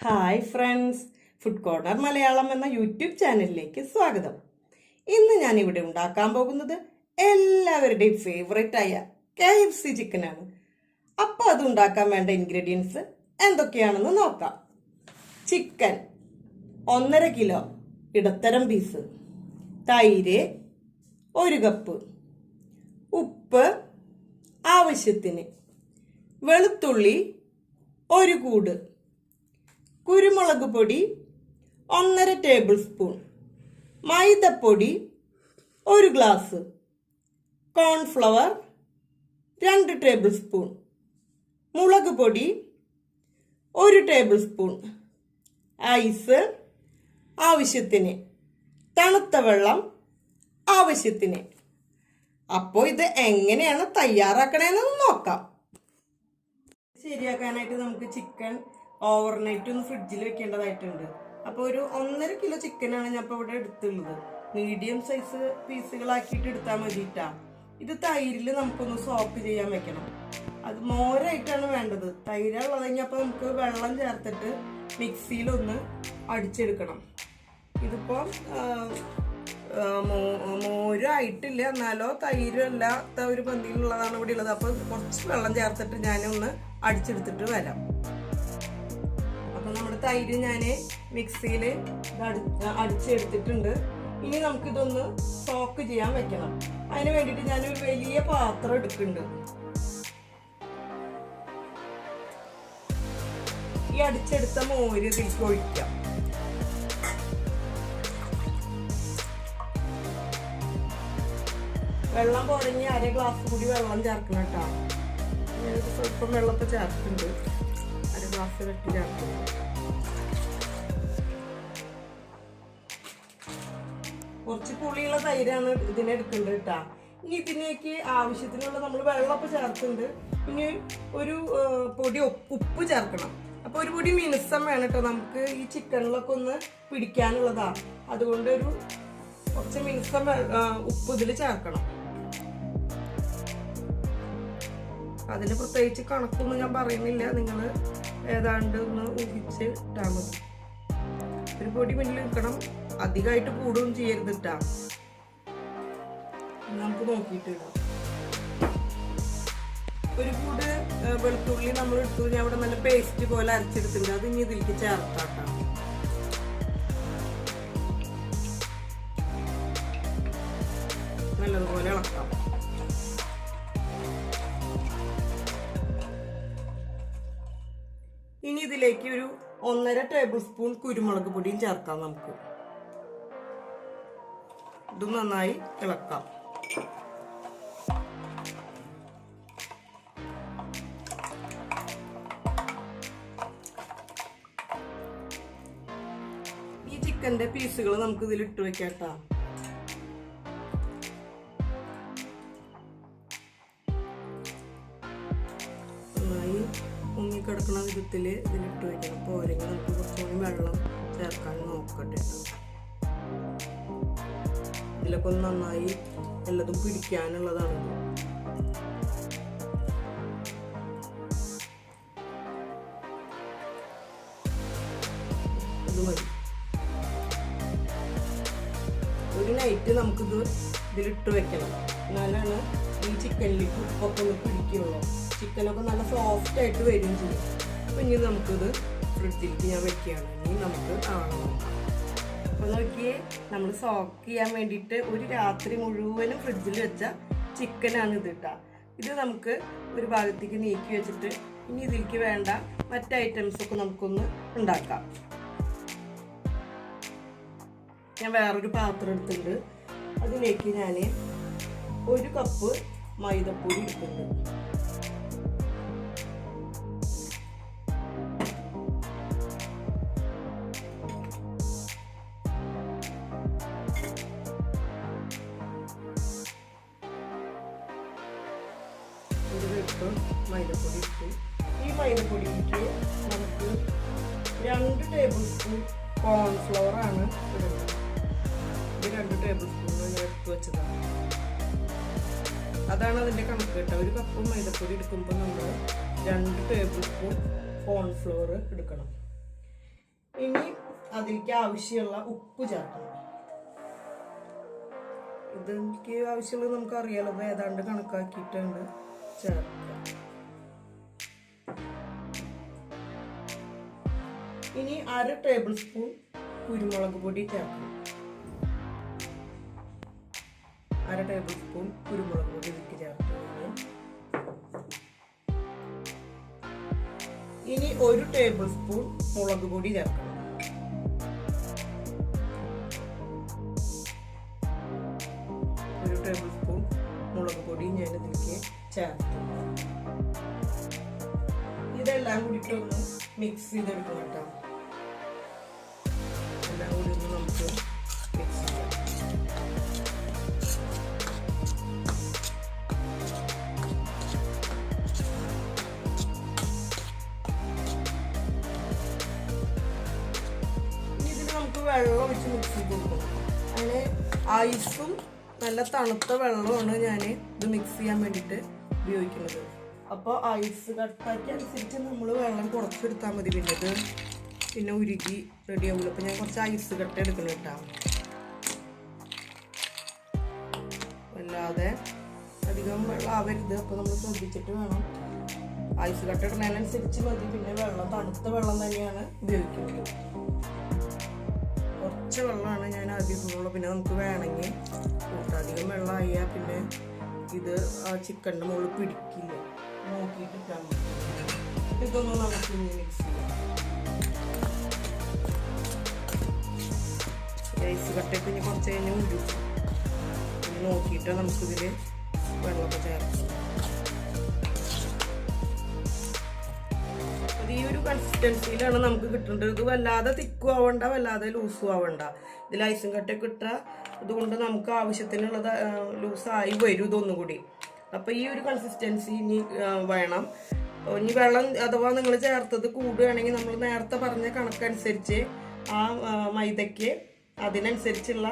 Hi friends, food corner Malayalam എന്ന YouTube ചാനലിലേക്ക് സ്വാഗതം. ഇന്ന് ഞാൻ ഇവിടെ ഉണ്ടാക്കാൻ പോകുന്നത് എല്ലാവരുടെയും ഫേവറേറ്റ് ആയ KFC ചിക്കനാണ്. അപ്പോൾ അത് ഉണ്ടാക്കാൻ വേണ്ട ഇൻഗ്രീഡിയൻസ് എന്തൊക്കെയാണെന്ന് നോക്കാം. ചിക്കൻ 1.5 കിലോ ഇടത്തരം പീസ്, തൈര് 1 കപ്പ്, ഉപ്പ് ആവശ്യത്തിന്, വെളുത്തുള്ളി 1 കൂട്, കുരുമുളക് പൊടി 1.5 ടേബിൾ സ്പൂൺ, മൈദപ്പൊടി 1 ഗ്ലാസ്, കോൺഫ്ലവർ 2 ടേബിൾ സ്പൂൺ, മുളക് പൊടി 1 ടേബിൾ സ്പൂൺ, ഐസ് ആവശ്യത്തിന്, തണുത്ത വെള്ളം ആവശ്യത്തിന്. അപ്പോൾ ഇത് എങ്ങനെയാണ് തയ്യാറാക്കണേന്ന് നോക്കാം. ശരിയാക്കാനായിട്ട് നമുക്ക് ചിക്കൻ ഓവർനൈറ്റ് ഒന്ന് ഫ്രിഡ്ജിൽ വെക്കേണ്ടതായിട്ടുണ്ട്. അപ്പോൾ ഒരു 1.5 കിലോ ചിക്കനാണ് ഞാൻ ഇപ്പോൾ ഇവിടെ എടുത്തുള്ളത്. മീഡിയം സൈസ് പീസുകളാക്കിയിട്ട് എടുത്താൽ മതിയിട്ടാ. ഇത് തൈരിൽ നമുക്കൊന്ന് സോക്ക് ചെയ്യാൻ വെക്കണം. അത് മോരായിട്ടാണ് വേണ്ടത്. തൈരുള്ളത് കഴിഞ്ഞപ്പോൾ നമുക്ക് വെള്ളം ചേർത്തിട്ട് മിക്സിയിലൊന്ന് അടിച്ചെടുക്കണം. ഇതിപ്പോൾ മോരായിട്ടില്ല, എന്നാലോ തൈരല്ലാത്ത ഒരു പന്തിയിലുള്ളതാണ് ഇവിടെ ഉള്ളത്. അപ്പോൾ കുറച്ച് വെള്ളം ചേർത്തിട്ട് ഞാനൊന്ന് അടിച്ചെടുത്തിട്ട് വരാം. അപ്പം നമ്മുടെ തൈര് ഞാൻ മിക്സിയിൽ അടിച്ചെടുത്തിട്ടുണ്ട്. ഇനി നമുക്കിതൊന്ന് സോക്ക് ചെയ്യാൻ വെക്കണം. അതിന് വേണ്ടിയിട്ട് ഞാനൊരു വലിയ പാത്രം എടുക്കുന്നുണ്ട്. ഈ അടിച്ചെടുത്ത മോര് ഇതിലേക്ക് ഒഴിക്കാം. വെള്ളം കുറഞ്ഞ് 1/2 ഗ്ലാസ് കൂടി വെള്ളം ചേർക്കണം കേട്ടോ. സ്വല്പം വെള്ളമൊക്കെ ചേർക്കുന്നുണ്ട്. 1/2 ഗ്ലാസ് വെട്ടി ചേർക്കുന്നു. കുറച്ച് പുളിയുള്ള തൈരാണ് ഇതിനെടുക്കേണ്ടത് കേട്ടോ. ഇനി ഇതിലേക്ക് ആവശ്യത്തിനുള്ള നമ്മൾ വെള്ളമൊക്കെ ചേർക്കുന്നുണ്ട്. ഇനി ഒരു പൊടി ഉപ്പ് ചേർക്കണം. അപ്പോൾ ഒരു പൊടി മിനുസം വേണം കേട്ടോ. നമുക്ക് ഈ ചിക്കനിലൊക്കെ ഒന്ന് പിടിക്കാനുള്ളതാ. അതുകൊണ്ട് ഒരു കുറച്ച് മിനുസം ഉപ്പ് ഇതിൽ ചേർക്കണം. അതിന് പ്രത്യേകിച്ച് കണക്കൊന്നും ഞാൻ പറയുന്നില്ല, നിങ്ങൾ ഏതാണ്ട് ഒന്ന് ഊഹിച്ച് ഇട്ടാൽ മതി. ഒരു പൊടി മുന്നിൽ നിൽക്കണം, അധികമായിട്ട് കൂടുകയും ചെയ്യരുത് ഇട്ടാ. നമുക്ക് നോക്കിയിട്ട് ഇടാം. ഒരു കൂട് വെളുത്തുള്ളി നമ്മൾ എടുത്തു. ഞാൻ അവിടെ നല്ല പേസ്റ്റ് പോലെ അരച്ചെടുത്തിട്ടുണ്ട്. അത് ഇനി ഇതിലേക്ക് ചേർത്താട്ടാ. നല്ലതുപോലെ ഇളക്കാം. ഇനി ഇതിലേക്ക് ഒരു 1.5 ടേബിൾ സ്പൂൺ കുരുമുളക് പൊടിയും ചേർക്കാം. നമുക്ക് ഇത് നന്നായി ഇളക്കാം. ഈ ചിക്കന്റെ പീസുകൾ നമുക്ക് ഇതിൽ ഇട്ട് വെക്കാട്ടാ. നന്നായി മുങ്ങിക്കിടക്കുന്ന വിധത്തിൽ ഇതിലിട്ട് വയ്ക്കണം. പോരെങ്കിൽ നമുക്ക് കുറച്ചുകൂടി വെള്ളം ചേർക്കാൻ നോക്കട്ടെ. ഇതിലൊക്കെ ഒന്ന് നന്നായി എല്ലാതും പിടിക്കാനുള്ളതാണ്. ഇത് മതി. ഒരു നൈറ്റ് നമുക്കിത് ഇതിലിട്ട് വെക്കണം. എന്നാലാണ് ഈ ചിക്കനിലേക്ക് ഉപ്പൊക്കെ ഒന്ന് പിടിക്കുള്ളൂ. ചിക്കനൊക്കെ നല്ല സോഫ്റ്റ് ആയിട്ട് വരികയും ചെയ്യും. അപ്പം ഇനി നമുക്കിത് ഫ്രിഡ്ജിലേക്ക് ഞാൻ വെക്കുകയാണ്. ഇനി നമുക്ക് കാണാം. അപ്പോൾ നോക്കിയേ, നമ്മൾ സോക്ക് ചെയ്യാൻ വേണ്ടിയിട്ട് ഒരു രാത്രി മുഴുവനും ഫ്രിഡ്ജിൽ വെച്ച ചിക്കനാണ് ഇത് കേട്ടോ. ഇത് നമുക്ക് ഒരു ഭാഗത്തേക്ക് നീക്കി വെച്ചിട്ട് ഇനി ഇതിലേക്ക് വേണ്ട മറ്റ് ഐറ്റംസൊക്കെ നമുക്കൊന്ന് ഉണ്ടാക്കാം. ഞാൻ വേറൊരു പാത്രം എടുത്തിട്ടുണ്ട്. അതിലേക്ക് ഞാൻ 1 കപ്പ് മൈദപ്പൊടി എടുക്കുന്നുണ്ട്. മൈദപ്പൊടി ഇട്ടു. ഈ മൈദപ്പൊടിക്ക് നമുക്ക് 2 ടേബിൾ സ്പൂൺ കോൺഫ്ലവർ ആണ് ഇടുന്നത്. ഇത് 2 ടേബിൾ സ്പൂൺ ഞാൻ എടുത്തു വെച്ചതാണ്. അതാണ് അതിൻ്റെ കണക്ക് കേട്ടോ. 1 കപ്പ് മൈദപ്പൊടി എടുക്കുമ്പോൾ നമ്മൾ 2 ടേബിൾ സ്പൂൺ കോൺഫ്ലവർ എടുക്കണം. ഇനി അതിലേക്ക് ആവശ്യമുള്ള ഉപ്പ് ചേർക്കണം. ഇതിലേക്ക് ആവശ്യമുള്ളത് നമുക്കറിയാലോ, ഏതാണ്ട് കണക്കാക്കിയിട്ടുണ്ട് ചേർക്കുക. ഇനി 1/2 ടേബിൾ സ്പൂൺ കുരുമുളക് പൊടി ചേർക്കണം. 1/2 ടേബിൾ സ്പൂൺ കുരുമുളക് പൊടി ഇതിലേക്ക് ചേർക്കണം. ഇനി 1 ടേബിൾ സ്പൂൺ മുളക് പൊടി ചേർക്കണം. 1 ടേബിൾ സ്പൂൺ മുളക് പൊടി ഞാൻ ഇതിലേക്ക് ചേർത്തു. ഇതെല്ലാം കൂടിയിട്ടൊന്ന് മിക്സ് ചെയ്തെടുക്കണം കേട്ടോ. എല്ലാം കൂടി ഒന്ന് നമുക്ക് മിക്സ് ചെയ്യാം. വെള്ളം ഒഴിച്ച് മിക്സ് ചെയ്ത് കൊടുക്കണം. അങ്ങനെ ഐസും നല്ല തണുത്ത വെള്ളമാണ് ഞാൻ ഇത് മിക്സ് ചെയ്യാൻ വേണ്ടിയിട്ട് ഉപയോഗിക്കുന്നത്. അപ്പോൾ ഐസ് കട്ടാക്കി അനുസരിച്ച് നമ്മൾ വെള്ളം കുറച്ചെടുത്താൽ മതി. പിന്നെ ഉരുകി റെഡി ആവില്ല. അപ്പോൾ ഞാൻ കുറച്ച് ഐസ് കട്ട എടുക്കണം കേട്ടോ. അല്ലാതെ അധികം വെള്ളം ആവരുത്. അപ്പോൾ നമ്മൾ ശ്രദ്ധിച്ചിട്ട് വേണം. ഐസ് കട്ട ഇടുന്നതിനനുസരിച്ച് മതി. പിന്നെ വെള്ളം തണുത്ത വെള്ളം തന്നെയാണ് ഉപയോഗിക്കുന്നത്. കുറച്ച് വെള്ളമാണ് ഞാൻ ആദ്യം ഇടുന്നുള്ളൂ. പിന്നെ നമുക്ക് വേണമെങ്കിൽ അധികം വെള്ളമായാൽ പിന്നെ ഇത് ആ ചിക്കൻ്റെ മുകളിൽ പിടിക്കില്ല. നോക്കിയിട്ട് ഇട്ടാൽ മതി. ഇതൊന്നും നമുക്ക് ഇനി മിക്സ് ചെയ്യാം. ഐസ് കട്ടയൊക്കെ ഇനി കുറച്ച് കഴിഞ്ഞ് ഉരുക്കും. ഇനി നോക്കിയിട്ട് നമുക്കിതിൽ വെള്ളമൊക്കെ ചേർക്കാം. ഈ ഒരു കൺസിസ്റ്റൻസിയിലാണ് നമുക്ക് കിട്ടേണ്ടത്. ഇത് വല്ലാതെ തിക്കും ആവണ്ട, വല്ലാതെ ലൂസും ആവണ്ട. ഇതിൽ ഐസും കട്ടയൊക്കെ ഇട്ട ഇതുകൊണ്ട് നമുക്ക് ആവശ്യത്തിനുള്ളത് ലൂസായി വരും ഇതൊന്നും കൂടി. അപ്പോൾ ഈ ഒരു കൺസിസ്റ്റൻസി ഇനി വേണം. ഇനി വെള്ളം അഥവാ നിങ്ങൾ ചേർത്തത് കൂടുകയാണെങ്കിൽ നമ്മൾ നേരത്തെ പറഞ്ഞ കണക്കനുസരിച്ച് ആ മൈദയ്ക്ക് അതിനനുസരിച്ചുള്ള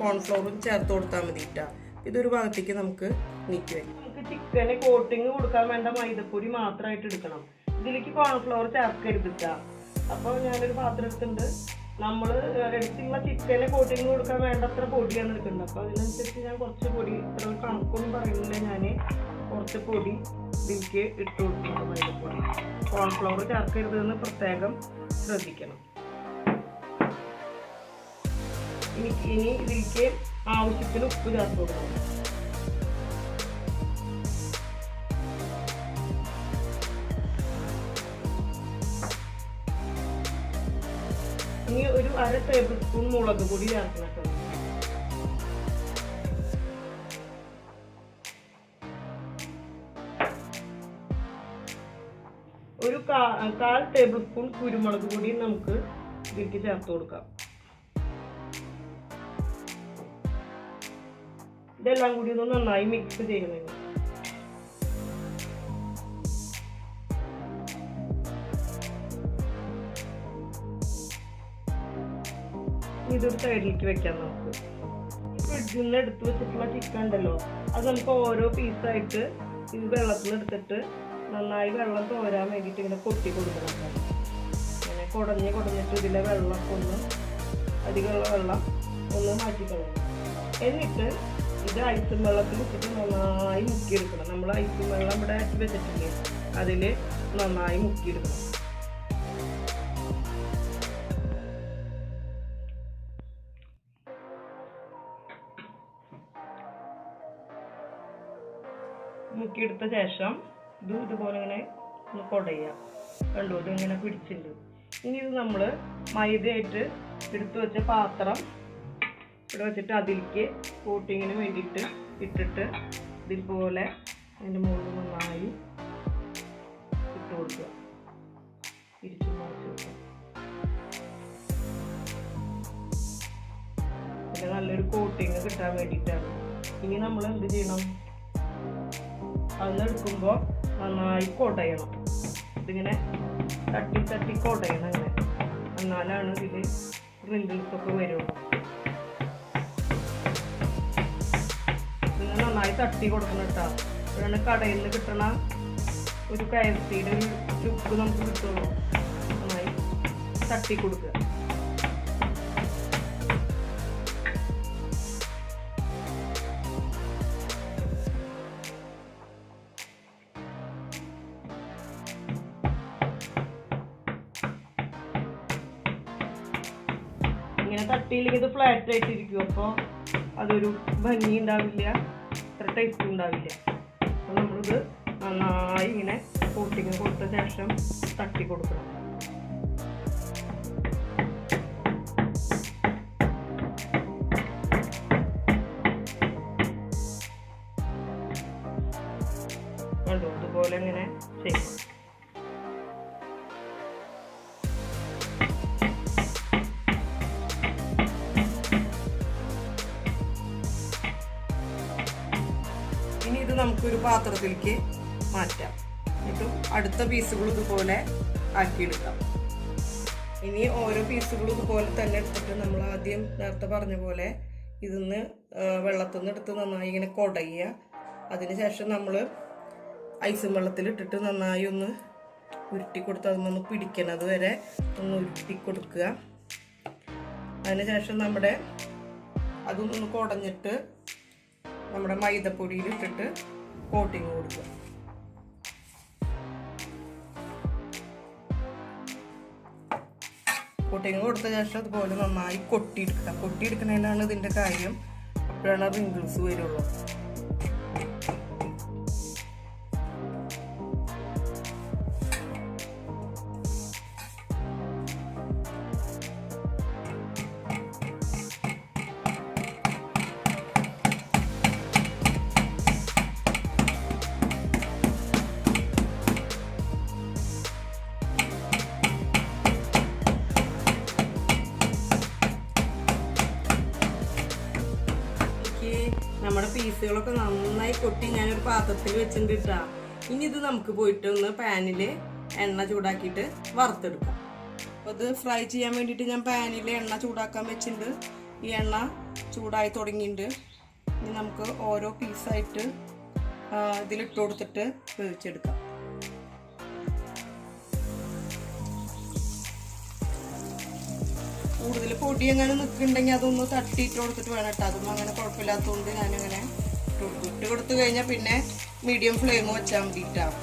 കോൺഫ്ലവറും ചേർത്ത് കൊടുത്താൽ മതി കേട്ടോ. ഇതൊരു ഭാഗത്തേക്ക് നമുക്ക് നീക്കി വയ്ക്കാം. നമുക്ക് ചിക്കന് കോട്ടിങ് കൊടുക്കാൻ വേണ്ട മൈദപ്പൊടി മാത്രമായിട്ട് എടുക്കണം. ഇതിലേക്ക് കോൺഫ്ലവർ ചേർക്കരുതിട്ട. അപ്പോൾ ഞാനൊരു പാത്രം എടുത്തിട്ടുണ്ട്. നമ്മൾ എടുത്തുള്ള ചിക്കനെ കോട്ടിങ് കൊടുക്കാൻ വേണ്ടത്ര പൊടിയാണ് എടുക്കുന്നത്. അപ്പോൾ അതിനനുസരിച്ച് ഞാൻ കുറച്ച് പൊടി, ഇത്ര കണക്കൊന്നും പറയുന്നില്ല, ഞാൻ കുറച്ച് പൊടി ഇതിലേക്ക് ഇട്ട് കൊടുക്കുന്നുണ്ട്. മൈദപ്പൊടി കോൺഫ്ലവർ ചേർക്കരുതെന്ന് പ്രത്യേകം ശ്രദ്ധിക്കണം. ഇനി ഇതിലേക്ക് ആവശ്യത്തിന് ഉപ്പ് ചേർത്ത് കൊടുക്കണം. ഇനി ഒരു 1/2 ടേബിൾ സ്പൂൺ മുളക് പൊടി ചേർക്കണം. ഒരു 1/4 ടേബിൾ സ്പൂൺ കുരുമുളക് പൊടി നമുക്ക് ഇതിലേക്ക് ചേർത്ത് കൊടുക്കാം. ഇതെല്ലാം കൂടി ഒന്ന് നന്നായി മിക്സ് ചെയ്യണം. ഇതൊരു സൈഡിലേക്ക് വെക്കാം. നമുക്ക് ഫ്രിഡ്ജിൽ നിന്ന് എടുത്ത് വെച്ചിട്ടുള്ള ചിക്കൻ ഉണ്ടല്ലോ, അത് നമുക്ക് ഓരോ പീസായിട്ട് ഇത് വെള്ളത്തിൽ നിന്ന് എടുത്തിട്ട് നന്നായി വെള്ളം തോരാൻ വേണ്ടിയിട്ട് ഇങ്ങനെ കൊട്ടി കൊടുക്കണം. അങ്ങനെ കുടഞ്ഞിട്ട് ഇതിലെ വെള്ളമൊക്കെ ഒന്ന് അധികമുള്ള വെള്ളം ഒന്ന് മാറ്റിക്കളയണം. എന്നിട്ട് ഇത് ഐസും വെള്ളത്തിൽ ഇട്ടിട്ട് നന്നായി മുക്കിയെടുക്കണം. നമ്മൾ ഐസും വെള്ളം ഇവിടെ ആക്കി വെച്ചിട്ടില്ലേ, അതിൽ നന്നായി മുക്കിയെടുക്കണം. മുക്കിയെടുത്ത ശേഷം ഇതുപോലെ ഇങ്ങനെ ഒന്ന് കുടയുക. കണ്ടു, ഇതിങ്ങനെ പിടിച്ചിട്ടുണ്ട്. ഇനി ഇത് നമ്മൾ മൈദയായിട്ട് എടുത്തു വെച്ച പാത്രം ഇവിടെ വെച്ചിട്ട് അതിലേക്ക് കോട്ടിങ്ങിന് വേണ്ടിയിട്ട് ഇട്ടിട്ട് ഇതുപോലെ അതിൻ്റെ മുകളിൽ നന്നായി ഇട്ട് കൊടുക്കുക. തിരിച്ചു മാറ്റി വെക്കുക. പിന്നെ നല്ലൊരു കോട്ടിങ് കിട്ടാൻ വേണ്ടിയിട്ടാണ്. ഇനി നമ്മൾ എന്ത് ചെയ്യണം, അതെടുക്കുമ്പോൾ നന്നായി കുടയണം. ഇതിങ്ങനെ തട്ടി കുടയണം. അങ്ങനെ എന്നാലാണ് ഇതിൽ റിങ്കിൾസൊക്കെ വരുള്ളൂ. ഇങ്ങനെ നന്നായി തട്ടി കൊടുക്കണം കേട്ടോ. അപ്പോഴാണ് കടയിൽ നിന്ന് കിട്ടണ ഒരു KFCയുടെ ഒരു ലുക്ക് നമുക്ക് കിട്ടുള്ളൂ. നന്നായി തട്ടി കൊടുക്കുക. ഇങ്ങനെ തട്ടിയില്ലെങ്കിൽ ഇത് ഫ്ലാറ്റ് ആയിട്ടിരിക്കും. അപ്പോൾ അതൊരു ഭംഗി ഉണ്ടാവില്ല, അത്ര ടേസ്റ്റ് ഉണ്ടാവില്ല. അപ്പോൾ നമ്മളിത് നന്നായി ഇങ്ങനെ കോട്ടിങ് കൊടുത്ത ശേഷം തട്ടി കൊടുക്കണം. കണ്ടോ, അതുപോലെ ഇങ്ങനെ ചെയ്യും. ഇനി ഇത് നമുക്കൊരു പാത്രത്തിലേക്ക് മാറ്റാം. എന്നിട്ട് അടുത്ത പീസുകൾ ഇതുപോലെ ആക്കിയെടുക്കാം. ഇനി ഓരോ പീസുകളും ഇതുപോലെ തന്നെ എടുത്തിട്ട് നമ്മൾ ആദ്യം നേരത്തെ പറഞ്ഞ പോലെ ഇതിന്ന് വെള്ളത്തിൽ നിന്ന് എടുത്ത് നന്നായി ഇങ്ങനെ കുടയുക. അതിനുശേഷം നമ്മൾ ഐസും വെള്ളത്തിലിട്ടിട്ട് നന്നായി ഒന്ന് ഉരുട്ടി കൊടുത്ത് അതൊന്ന് പിടിക്കണത് വരെ ഒന്ന് ഉരുട്ടി കൊടുക്കുക. അതിനുശേഷം നമ്മുടെ അതൊന്ന് കുടഞ്ഞിട്ട് നമ്മുടെ മൈദപ്പൊടിയിലിട്ടിട്ട് കോട്ടിങ് കൊടുക്കുക. കോട്ടിങ് കൊടുത്ത ശേഷം അതുപോലെ നന്നായി കൊട്ടിയെടുക്കുക. കൊട്ടിയെടുക്കുന്നതിനാണ് ഇതിൻ്റെ കാര്യം. അപ്പോഴാണ് റിങ്കിൾസ് വരുള്ളൂ. നമ്മുടെ പീസുകളൊക്കെ നന്നായി കൊട്ടി ഞാനൊരു പാത്രത്തിൽ വെച്ചിട്ടുണ്ട് കേട്ടോ. ഇനി ഇത് നമുക്ക് പോയിട്ട് ഒന്ന് പാനിൽ എണ്ണ ചൂടാക്കിയിട്ട് വറുത്തെടുക്കാം. അപ്പോൾ ഇത് ഫ്രൈ ചെയ്യാൻ വേണ്ടിയിട്ട് ഞാൻ പാനിൽ എണ്ണ ചൂടാക്കാൻ വെച്ചിട്ടുണ്ട്. ഈ എണ്ണ ചൂടായി തുടങ്ങിയിട്ടുണ്ട്. ഇനി നമുക്ക് ഓരോ പീസായിട്ട് ഇതിലിട്ട് കൊടുത്തിട്ട് വേവിച്ചെടുക്കാം. കൂടുതൽ പൊടി എങ്ങനെ നിൽക്കുന്നുണ്ടെങ്കിൽ അതൊന്ന് തട്ടിയിട്ട് കൊടുത്തിട്ട് വേണം കേട്ടോ. അതൊന്നും അങ്ങനെ കുഴപ്പമില്ലാത്തതുകൊണ്ട് ഞാനങ്ങനെ ഇട്ട് കൊടുത്തു കഴിഞ്ഞാൽ പിന്നെ മീഡിയം ഫ്ലെയിം വെച്ചാൽ മതിയിട്ടാണ്.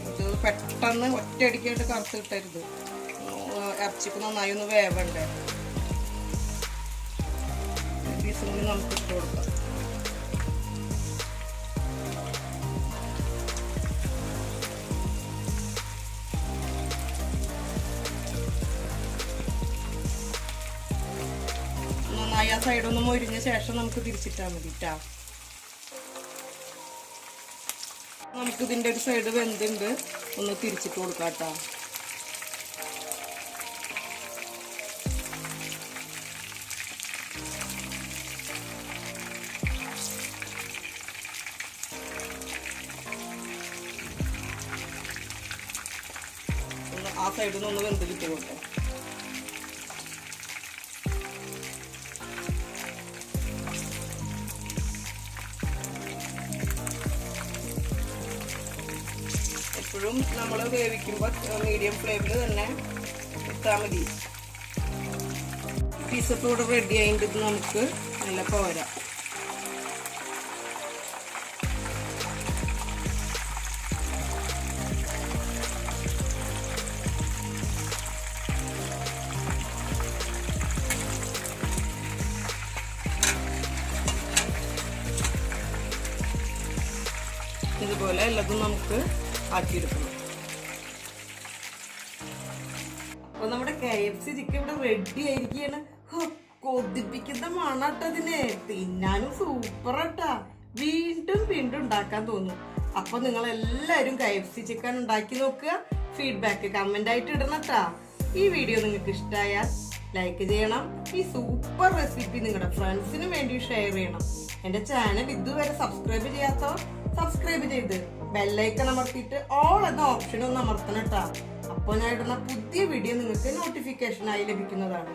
ഇത് പെട്ടെന്ന് ഒറ്റയടിക്കായിട്ട് കറുത്ത് കിട്ടരുത്. ഇറച്ചിക്ക് നന്നായി ഒന്ന് വേവണ്ടേ. പീസും കൂടി നമുക്ക് ഇട്ട് കൊടുക്കാം. ആ സൈഡൊന്ന് മൊരിഞ്ഞ ശേഷം നമുക്ക് തിരിച്ചിട്ടാൽ മതിട്ടാ. നമുക്ക് ഇതിൻ്റെ ഒരു സൈഡ് വെന്തുണ്ട്, ഒന്ന് തിരിച്ചിട്ട് കൊടുക്കാട്ടോ. ആ സൈഡിൽ നിന്ന് ഒന്ന് വെന്ത് കിട്ടി കൊടുക്കാം. എപ്പോഴും നമ്മൾ വേവിക്കുമ്പോൾ മീഡിയം ഫ്ലെയിമിൽ തന്നെ ഇട്ടാൽ മതി. പീസൊക്കെ ഇവിടെ റെഡി ആയിട്ട് ഇത് നമുക്ക് നല്ല പോരാ. ഇതുപോലെ എല്ലാതും നമുക്ക് ആക്കിയെടുക്കണം. അപ്പൊ നമ്മുടെ KFC ചിക്കൻ ഇവിടെ റെഡി ആയിരിക്കുകയാണ്. കൊതിപ്പിക്കുന്ന മണട്ടതിന് തിന്നാനും സൂപ്പറാട്ടാ. വീണ്ടും വീണ്ടും ഉണ്ടാക്കാൻ തോന്നും. അപ്പൊ നിങ്ങൾ എല്ലാവരും KFC ചിക്കൻ ഉണ്ടാക്കി നോക്കുക. ഫീഡ്ബാക്ക് കമന്റ് ആയിട്ട് ഇടണട്ടാ. ഈ വീഡിയോ നിങ്ങൾക്ക് ഇഷ്ടമായാൽ ലൈക്ക് ചെയ്യണം. ഈ സൂപ്പർ റെസിപ്പി നിങ്ങളുടെ ഫ്രണ്ട്സിന് വേണ്ടി ഷെയർ ചെയ്യണം. എന്റെ ചാനൽ ഇതുവരെ സബ്സ്ക്രൈബ് ചെയ്യാത്തവർ സബ്സ്ക്രൈബ് ചെയ്ത് ബെല്ലൈക്കൺ അമർത്തിയിട്ട് ഓൾ എന്ന ഓപ്ഷൻ ഒന്ന് അമർത്തണം കേട്ടോ. അപ്പോൾ ഞാൻ ഇടുന്ന പുതിയ വീഡിയോ നിങ്ങൾക്ക് നോട്ടിഫിക്കേഷനായി ലഭിക്കുന്നതാണ്.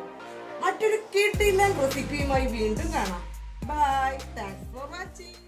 മറ്റൊരു കിടിലൻ റെസിപ്പിയുമായി വീണ്ടും കാണാം. ബൈ. Thanks for watching.